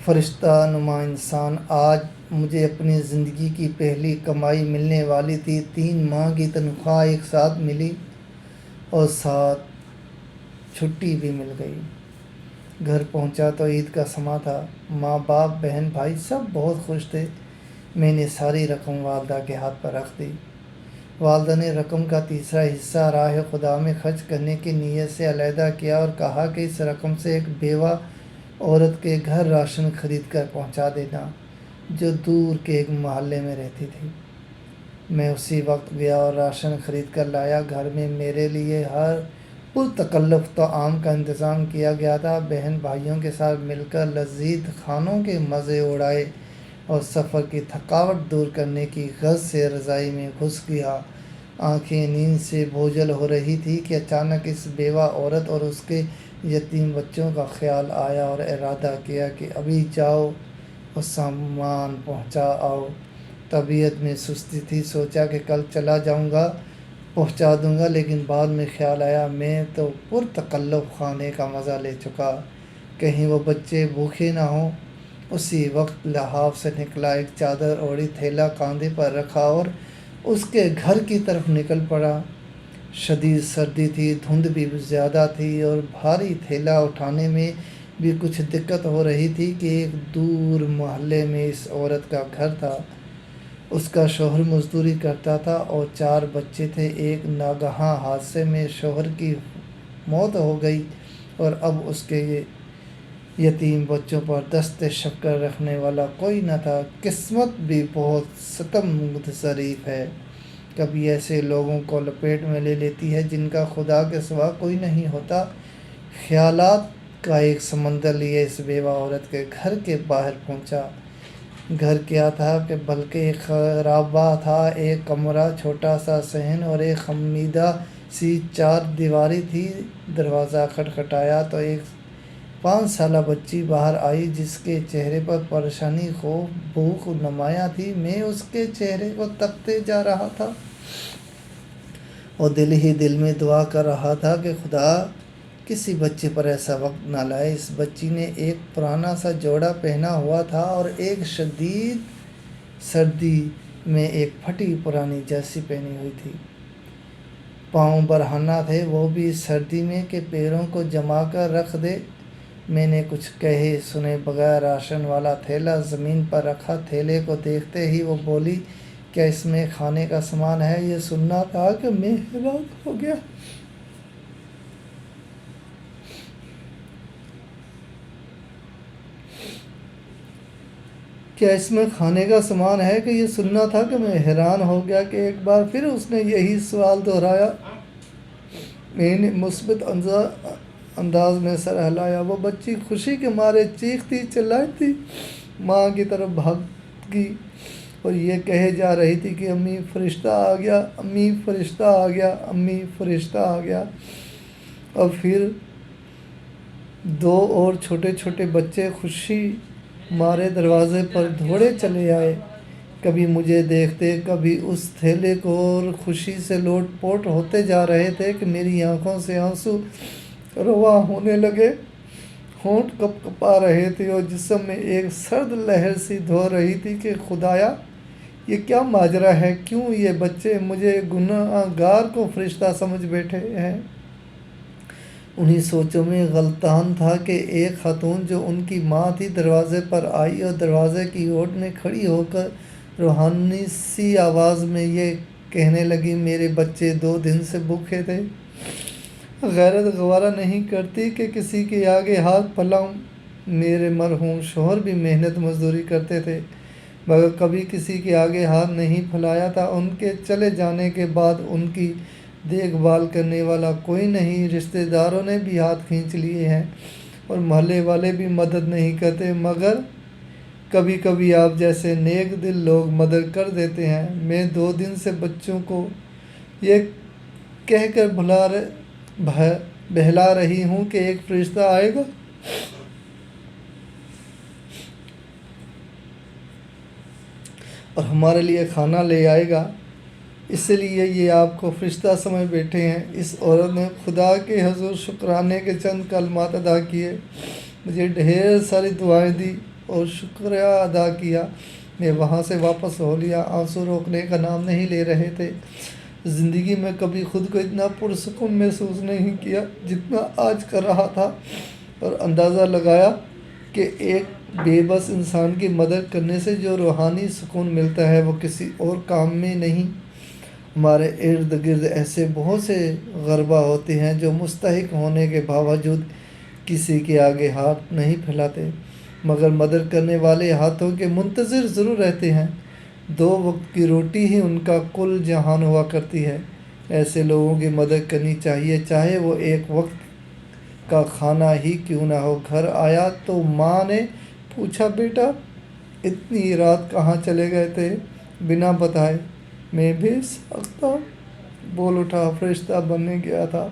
فرشتہ نما انسان، آج مجھے اپنی زندگی کی پہلی کمائی ملنے والی تھی۔ 3 ماہ کی تنخواہ ایک ساتھ ملی اور ساتھ چھٹی بھی مل گئی۔ گھر پہنچا تو عید کا سماں تھا۔ ماں باپ بہن بھائی سب بہت خوش تھے۔ میں نے ساری رقم والدہ کے ہاتھ پر رکھ دی۔ والدہ نے رقم کا تیسرا حصہ راہ خدا میں خرچ کرنے کی نیت سے علیحدہ کیا اور کہا کہ اس رقم سے ایک بیوہ عورت کے گھر راشن خرید کر پہنچا دینا، جو دور کے ایک محلے میں رہتی تھی۔ میں اسی وقت گیا اور راشن خرید کر لایا۔ گھر میں میرے لیے ہر پرتکلف طعام کا انتظام کیا گیا تھا۔ بہن بھائیوں کے ساتھ مل کر لذیذ کھانوں کے مزے اڑائے اور سفر کی تھکاوٹ دور کرنے کی غرض سے رضائی میں گھس گیا۔ آنکھیں نیند سے بوجھل ہو رہی تھی کہ اچانک اس بیوہ عورت اور اس کے یتیم بچوں کا خیال آیا اور ارادہ کیا کہ ابھی جاؤ اور سامان پہنچا آؤ۔ طبیعت میں سستی تھی، سوچا کہ کل چلا جاؤں گا، پہنچا دوں گا، لیکن بعد میں خیال آیا میں تو پرتکلف کھانے کا مزہ لے چکا، کہیں وہ بچے بھوکے نہ ہوں۔ اسی وقت لحاف سے نکلا، ایک چادر اوڑھی، تھیلا کاندھے پر رکھا اور اس کے گھر کی طرف نکل پڑا۔ شدید سردی تھی، دھند بھی زیادہ تھی اور بھاری تھیلا اٹھانے میں بھی کچھ دقت ہو رہی تھی کہ ایک دور محلے میں اس عورت کا گھر تھا۔ اس کا شوہر مزدوری کرتا تھا اور 4 بچے تھے۔ ایک ناگہاں حادثے میں شوہر کی موت ہو گئی اور اب اس کے یتیم بچوں پر دست شفقت رکھنے والا کوئی نہ تھا۔ قسمت بھی بہت ستم ظریف ہے، کبھی ایسے لوگوں کو لپیٹ میں لے لیتی ہے جن کا خدا کے سوا کوئی نہیں ہوتا۔ خیالات کا ایک سمندر لیے اس بیوہ عورت کے گھر کے باہر پہنچا۔ گھر کیا تھا کہ بلکہ ایک خرابہ تھا۔ ایک کمرہ، چھوٹا سا صحن اور ایک خمیدہ سی 4 دیواری تھی۔ دروازہ کھٹکھٹایا تو ایک 5 سالہ بچی باہر آئی جس کے چہرے پر پریشانی، خوف، بھوک نمایاں تھی۔ میں اس کے چہرے کو تکتے جا رہا تھا اور دل ہی دل میں دعا کر رہا تھا کہ خدا کسی بچے پر ایسا وقت نہ لائے۔ اس بچی نے ایک پرانا سا جوڑا پہنا ہوا تھا اور ایک شدید سردی میں ایک پھٹی پرانی جرسی پہنی ہوئی تھی۔ پاؤں برہنہ تھے، وہ بھی اس سردی میں کہ پیروں کو جما کر رکھ دے۔ میں نے کچھ کہے سنے بغیر راشن والا تھیلا زمین پر رکھا۔ تھیلے کو دیکھتے ہی وہ بولی، کیا اس میں کھانے کا سامان ہے؟ یہ سننا تھا کہ میں حیران ہو گیا۔ کیا اس میں کھانے کا سامان ہے کہ یہ سننا تھا کہ میں حیران ہو گیا کہ ایک بار پھر اس نے یہی سوال دہرایا۔ میں نے مثبت انداز میں سر ہلایا۔ وہ بچی خوشی کے مارے چیختی چلاتی ماں کی طرف بھاگی اور یہ کہے جا رہی تھی کہ امی فرشتہ آ گیا، امی فرشتہ آ گیا، امی فرشتہ آ گیا۔ اور پھر 2 اور چھوٹے چھوٹے بچے خوشی مارے دروازے پر دوڑے چلے آئے، کبھی مجھے دیکھتے، کبھی اس تھیلے کو، اور خوشی سے لوٹ پوٹ ہوتے جا رہے تھے کہ میری آنکھوں سے آنسو رواں ہونے لگے، ہونٹ کپ کپا رہے تھے اور جسم میں ایک سرد لہر سی دھو رہی تھی کہ خدایا یہ کیا ماجرا ہے؟ کیوں یہ بچے مجھے گناہ گار کو فرشتہ سمجھ بیٹھے ہیں؟ انہی سوچوں میں غلطان تھا کہ ایک خاتون جو ان کی ماں تھی دروازے پر آئی اور دروازے کی اوٹ میں کھڑی ہو کر روحانی سی آواز میں یہ کہنے لگی، میرے بچے 2 دن سے بھوکے تھے۔ غیرت گوارا نہیں کرتی کہ کسی کے آگے ہاتھ پھیلاؤں۔ میرے مرحوم شوہر بھی محنت مزدوری کرتے تھے مگر کبھی کسی کے آگے ہاتھ نہیں پھیلایا تھا۔ ان کے چلے جانے کے بعد ان کی دیکھ بھال کرنے والا کوئی نہیں۔ رشتہ داروں نے بھی ہاتھ کھینچ لیے ہیں اور محلے والے بھی مدد نہیں کرتے، مگر کبھی کبھی آپ جیسے نیک دل لوگ مدد کر دیتے ہیں۔ میں 2 دن سے بچوں کو یہ کہہ کر بہلا رہی ہوں کہ ایک فرشتہ آئے گا اور ہمارے لیے کھانا لے آئے گا، اس لیے یہ آپ کو فرشتہ سمجھ بیٹھے ہیں۔ اس عورت نے خدا کے حضور شکرانے کے چند کلمات ادا کیے، مجھے ڈھیر ساری دعائیں دی اور شکریہ ادا کیا۔ میں وہاں سے واپس ہو لیا۔ آنسو روکنے کا نام نہیں لے رہے تھے۔ زندگی میں کبھی خود کو اتنا پرسکون محسوس نہیں کیا جتنا آج کر رہا تھا، اور اندازہ لگایا کہ ایک بے بس انسان کی مدد کرنے سے جو روحانی سکون ملتا ہے وہ کسی اور کام میں نہیں۔ ہمارے ارد گرد ایسے بہت سے غربا ہوتے ہیں جو مستحق ہونے کے باوجود کسی کے آگے ہاتھ نہیں پھیلاتے، مگر مدد کرنے والے ہاتھوں کے منتظر ضرور رہتے ہیں۔ 2 وقت کی روٹی ہی ان کا کل جہان ہوا کرتی ہے۔ ایسے لوگوں کی مدد کرنی چاہیے، چاہے وہ ایک وقت کا کھانا ہی کیوں نہ ہو۔ گھر آیا تو ماں نے پوچھا، بیٹا اتنی رات کہاں چلے گئے تھے بنا بتائے؟ میں بھی ساختہ بول اٹھا، فرشتہ بننے گیا تھا۔